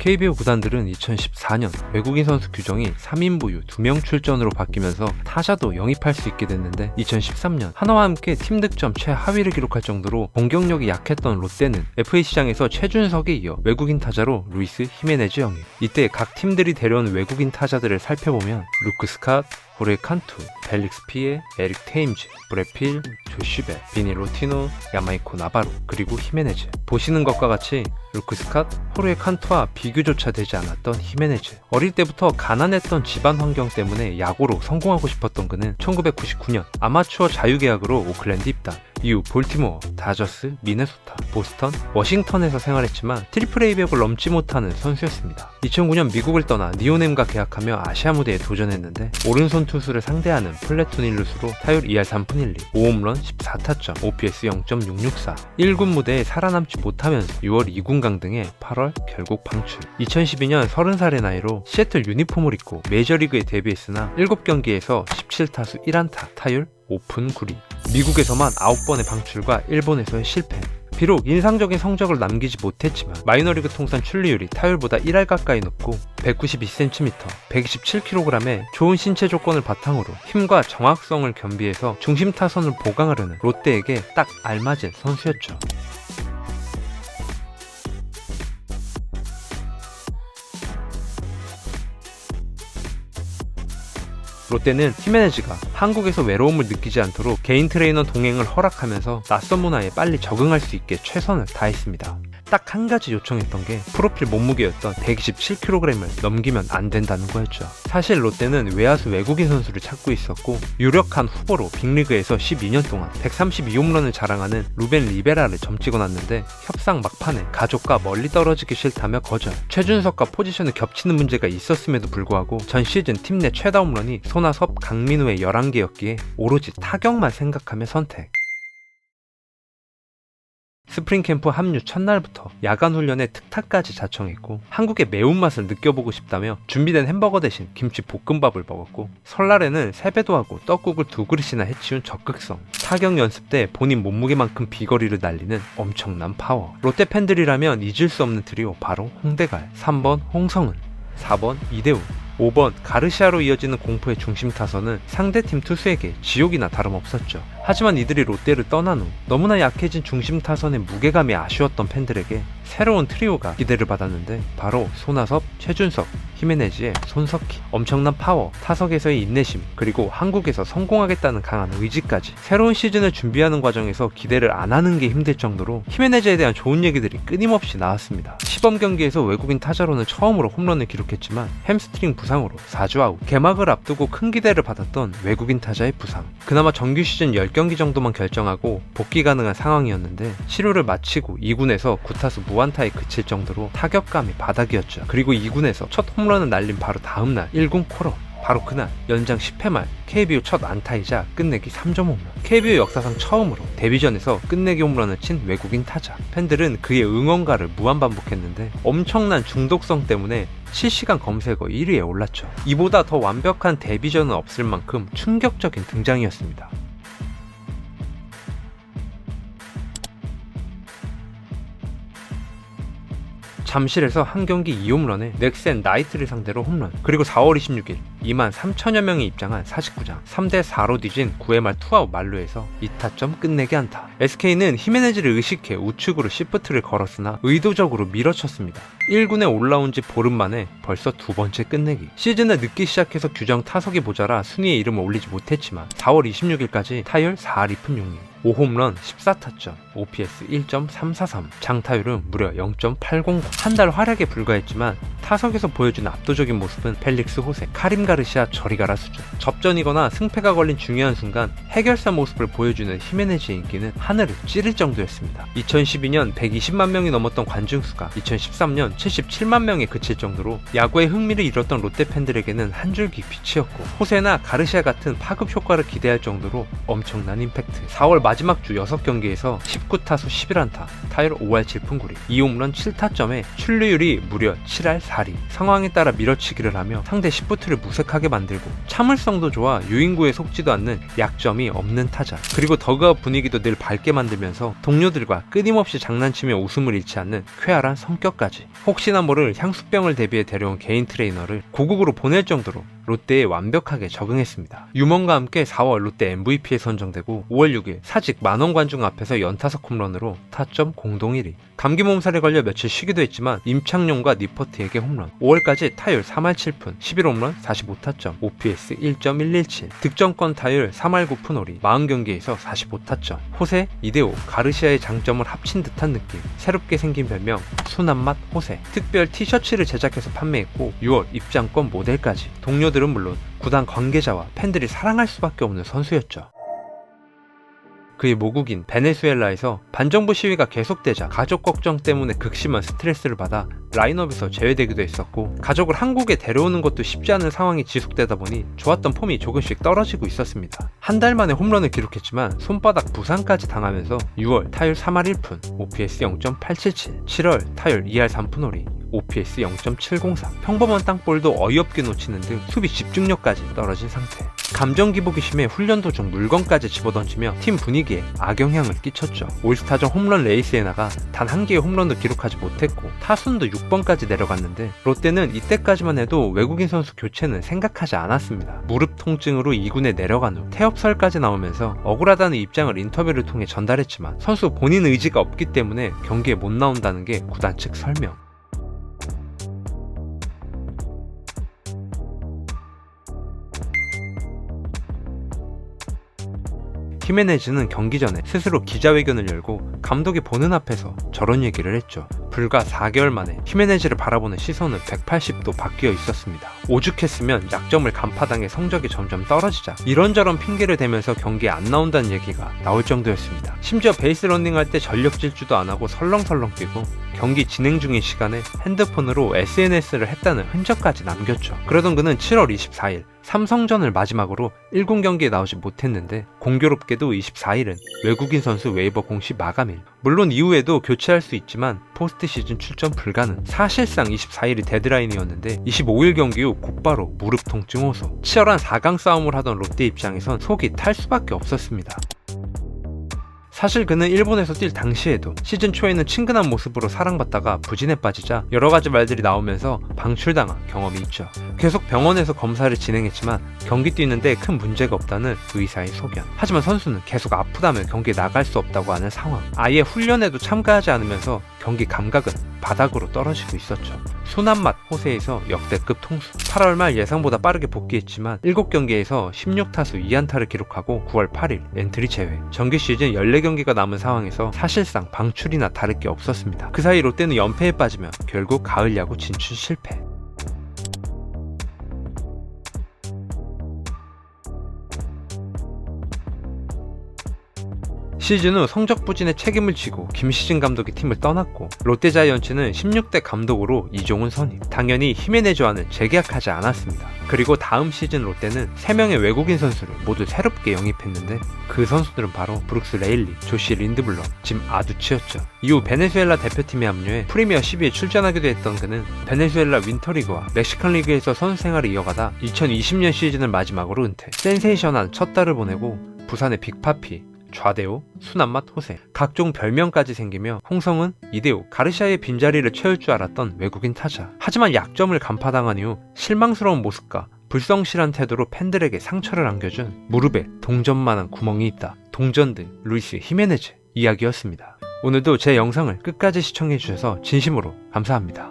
KBO 구단들은 2014년 외국인 선수 규정이 3인 부유 2명 출전으로 바뀌면서 타자도 영입할 수 있게 됐는데 2013년 하나와 함께 팀 득점 최하위를 기록할 정도로 공격력이 약했던 롯데는 FA 시장에서 최준석에 이어 외국인 타자로 루이스 히메네즈 영입. 이때 각 팀들이 데려온 외국인 타자들을 살펴보면 루크 스캇, 호르헤 칸투, 펠릭스 피에, 에릭 테임즈, 브래필, 조슈베, 비니 로티노, 야마이코 나바로, 그리고 히메네즈. 보시는 것과 같이 루크 스캇, 호르헤 칸투와 비교조차 되지 않았던 히메네즈. 어릴 때부터 가난했던 집안 환경 때문에 야구로 성공하고 싶었던 그는 1999년 아마추어 자유계약으로 오클랜드 입단. 이후 볼티모어, 다저스, 미네소타, 보스턴, 워싱턴에서 생활했지만 트리플A 벽을 넘지 못하는 선수였습니다. 2009년 미국을 떠나 니오넴과 계약하며 아시아 무대에 도전했는데 오른손 투수를 상대하는 플래툰 1루수로 타율 2할 3푼 1리, 5홈런 14타점, OPS 0.664, 1군 무대에 살아남지 못하면서 6월 2군 강등에 8월 결국 방출. 2012년 30살의 나이로 시애틀 유니폼을 입고 메이저리그에 데뷔했으나 7경기에서 17타수 1안타, 타율 5푼 9리. 미국에서만 9번의 방출과 일본에서의 실패. 비록 인상적인 성적을 남기지 못했지만 마이너리그 통산 출루율이 타율보다 1할 가까이 높고 192cm, 127kg의 좋은 신체 조건을 바탕으로 힘과 정확성을 겸비해서 중심 타선을 보강하려는 롯데에게 딱 알맞은 선수였죠. 롯데는 히메네즈가 한국에서 외로움을 느끼지 않도록 개인 트레이너 동행을 허락하면서 낯선 문화에 빨리 적응할 수 있게 최선을 다했습니다. 딱 한 가지 요청했던 게 프로필 몸무게였던 127kg을 넘기면 안 된다는 거였죠. 사실 롯데는 외야수 외국인 선수를 찾고 있었고 유력한 후보로 빅리그에서 12년 동안 132홈런을 자랑하는 루벤 리베라를 점찍어 놨는데 협상 막판에 가족과 멀리 떨어지기 싫다며 거절. 최준석과 포지션을 겹치는 문제가 있었음에도 불구하고 전 시즌 팀 내 최다 홈런이 손아섭, 강민우의 11개였기에 오로지 타격만 생각하며 선택. 스프링 캠프 합류 첫날부터 야간 훈련에 특타까지 자청했고 한국의 매운맛을 느껴보고 싶다며 준비된 햄버거 대신 김치 볶음밥을 먹었고 설날에는 세배도 하고 떡국을 2그릇이나 해치운 적극성. 타격 연습 때 본인 몸무게만큼 비거리를 날리는 엄청난 파워. 롯데 팬들이라면 잊을 수 없는 트리오 바로 홍대갈. 3번 홍성은, 4번 이대우, 5번 가르시아로 이어지는 공포의 중심 타선은 상대팀 투수에게 지옥이나 다름없었죠. 하지만 이들이 롯데를 떠난 후 너무나 약해진 중심 타선의 무게감이 아쉬웠던 팬들에게 새로운 트리오가 기대를 받았는데 바로 손아섭, 최준석, 히메네즈의 손석희. 엄청난 파워, 타석에서의 인내심, 그리고 한국에서 성공하겠다는 강한 의지까지 새로운 시즌을 준비하는 과정에서 기대를 안 하는 게 힘들 정도로 히메네즈에 대한 좋은 얘기들이 끊임없이 나왔습니다. 시범 경기에서 외국인 타자로는 처음으로 홈런을 기록했지만 햄스트링 부상으로 4주 아웃. 개막을 앞두고 큰 기대를 받았던 외국인 타자의 부상. 그나마 정규 시즌 10경기 정도만 결정하고 복귀 가능한 상황이었는데 치료를 마치고 2군에서 9타수 무안타에 그칠 정도로 타격감이 바닥이었죠. 그리고 2군에서 첫 홈런을 날린 바로 다음날 1군 콜업. 바로 그날 연장 10회 말 KBO 첫 안타이자 끝내기 3점 홈런. KBO 역사상 처음으로 데뷔전에서 끝내기 홈런을 친 외국인 타자. 팬들은 그의 응원가를 무한반복했는데 엄청난 중독성 때문에 실시간 검색어 1위에 올랐죠. 이보다 더 완벽한 데뷔전은 없을 만큼 충격적인 등장이었습니다. 잠실에서 한 경기 2홈런에 넥센 나이트를 상대로 홈런. 그리고 4월 26일 2만 3천여 명이 입장한 49장 3대4로 뒤진 9회 말 투아웃 만루에서 2타점 끝내기 안타. SK는 히메네즈를 의식해 우측으로 시프트를 걸었으나 의도적으로 밀어쳤습니다. 1군에 올라온 지 보름 만에 벌써 두 번째 끝내기. 시즌을 늦게 시작해서 규정 타석이 모자라 순위에 이름을 올리지 못했지만 4월 26일까지 타율 4할 2푼 6리, 5홈런 14타점, OPS 1.343, 장타율은 무려 0.809. 한 달 활약에 불과했지만 타석에서 보여준 압도적인 모습은 펠릭스 호세, 카림 가르시아 저리 가라 수준. 접전이거나 승패가 걸린 중요한 순간 해결사 모습을 보여주는 히메네즈의 인기는 하늘을 찌를 정도였습니다. 2012년 120만 명이 넘었던 관중수가 2013년 77만 명에 그칠 정도로 야구에 흥미를 잃었던 롯데 팬들에게는 한 줄기 빛이었고 호세나 가르시아 같은 파급 효과를 기대할 정도로 엄청난 임팩트. 4월 마지막 주 6경기에서 19타수 11안타, 타율 5할 7푼 9리, 2홈런 7타점에 출루율이 무려 7할 4리. 상황에 따라 밀어치기를 하며 상대 시프트를 무색하게 만들고 참을성도 좋아 유인구에 속지도 않는 약점이 없는 타자. 그리고 더그아웃 분위기도 늘 밝고 밝게 만들면서 동료들과 끊임없이 장난치며 웃음을 잃지 않는 쾌활한 성격까지. 혹시나 모를 향수병을 대비해 데려온 개인 트레이너를 고국으로 보낼 정도로 롯데에 완벽하게 적응했습니다. 유먼과 함께 4월 롯데 MVP에 선정되고 5월 6일 사직 만원 관중 앞에서 연타석 홈런으로 타점 공동 1위. 감기 몸살에 걸려 며칠 쉬기도 했지만 임창용과 니퍼트에게 홈런. 5월까지 타율 3할 7푼, 11홈런, 45타점, OPS 1.117, 득점권 타율 3할 9푼 5리, 40경기에서 45타점. 호세, 이대호, 가르시아의 장점을 합친 듯한 느낌. 새롭게 생긴 별명 순한맛 호세. 특별 티셔츠를 제작해서 판매했고 6월 입장권 모델까지. 동료들은 물론 구단 관계자와 팬들이 사랑할 수밖에 없는 선수였죠. 그의 모국인 베네수엘라에서 반정부 시위가 계속되자 가족 걱정 때문에 극심한 스트레스를 받아 라인업에서 제외되기도 했었고, 가족을 한국에 데려오는 것도 쉽지 않은 상황이 지속되다 보니 좋았던 폼이 조금씩 떨어지고 있었습니다. 한 달 만에 홈런을 기록했지만 손바닥 부상까지 당하면서 6월 타율 3할 1푼, OPS 0.877, 7월 타율 2할 3푼 5리, OPS 0.703, 평범한 땅볼도 어이없게 놓치는 등 수비 집중력까지 떨어진 상태. 감정 기복이 심해 훈련 도중 물건까지 집어던지며 팀 분위기에 악영향을 끼쳤죠. 올스타전 홈런 레이스에 나가 단 한 개의 홈런도 기록하지 못했고 타순도 6번까지 내려갔는데, 롯데는 이때까지만 해도 외국인 선수 교체는 생각하지 않았습니다. 무릎 통증으로 2군에 내려간 후 태업설까지 나오면서 억울하다는 입장을 인터뷰를 통해 전달했지만 선수 본인 의지가 없기 때문에 경기에 못 나온다는 게 구단 측 설명. 히메네즈는 경기 전에 스스로 기자회견을 열고 감독이 보는 앞에서 저런 얘기를 했죠. 불과 4개월 만에 히메네즈를 바라보는 시선은 180도 바뀌어 있었습니다. 오죽했으면 약점을 간파당해 성적이 점점 떨어지자 이런저런 핑계를 대면서 경기에 안 나온다는 얘기가 나올 정도였습니다. 심지어 베이스 러닝할 때 전력 질주도 안 하고 설렁설렁 뛰고 경기 진행 중인 시간에 핸드폰으로 SNS를 했다는 흔적까지 남겼죠. 그러던 그는 7월 24일 삼성전을 마지막으로 1군 경기에 나오지 못했는데, 공교롭게도 24일은 외국인 선수 웨이버 공시 마감일. 물론 이후에도 교체할 수 있지만 포스트 시즌 출전 불가능. 사실상 24일이 데드라인이었는데 25일 경기 후 곧바로 무릎 통증 호소. 치열한 4강 싸움을 하던 롯데 입장에선 속이 탈 수밖에 없었습니다. 사실 그는 일본에서 뛸 당시에도 시즌 초에는 친근한 모습으로 사랑받다가 부진에 빠지자 여러가지 말들이 나오면서 방출당한 경험이 있죠. 계속 병원에서 검사를 진행했지만 경기 뛰는데 큰 문제가 없다는 의사의 소견. 하지만 선수는 계속 아프다며 경기에 나갈 수 없다고 하는 상황. 아예 훈련에도 참가하지 않으면서 경기 감각은 바닥으로 떨어지고 있었죠. 순한맛 호세에서 역대급 통수. 8월 말 예상보다 빠르게 복귀했지만 7경기에서 16타수 2안타를 기록하고 9월 8일 엔트리 제외. 정규 시즌 14경기가 남은 상황에서 사실상 방출이나 다를 게 없었습니다. 그 사이 롯데는 연패에 빠지며 결국 가을 야구 진출 실패. 시즌 후 성적 부진에 책임을 지고 김시진 감독이 팀을 떠났고, 롯데자이언츠는 16대 감독으로 이종훈 선임. 당연히 히메네즈와는 재계약하지 않았습니다. 그리고 다음 시즌 롯데는 3명의 외국인 선수를 모두 새롭게 영입했는데, 그 선수들은 바로 브룩스 레일리, 조시 린드블럼, 짐 아두치였죠. 이후 베네수엘라 대표팀에 합류해 프리미어 12에 출전하기도 했던 그는 베네수엘라 윈터리그와 멕시칸 리그에서 선수 생활을 이어가다 2020년 시즌을 마지막으로 은퇴. 센세이션한 첫 달을 보내고 부산의 빅파피, 좌대호, 순한맛 호세, 각종 별명까지 생기며 홍성은, 이대호, 가르시아의 빈자리를 채울 줄 알았던 외국인 타자. 하지만 약점을 간파당한 이후 실망스러운 모습과 불성실한 태도로 팬들에게 상처를 안겨준 무릎에 동전만한 구멍이 있다. 동전들 루이스 히메네즈 이야기였습니다. 오늘도 제 영상을 끝까지 시청해주셔서 진심으로 감사합니다.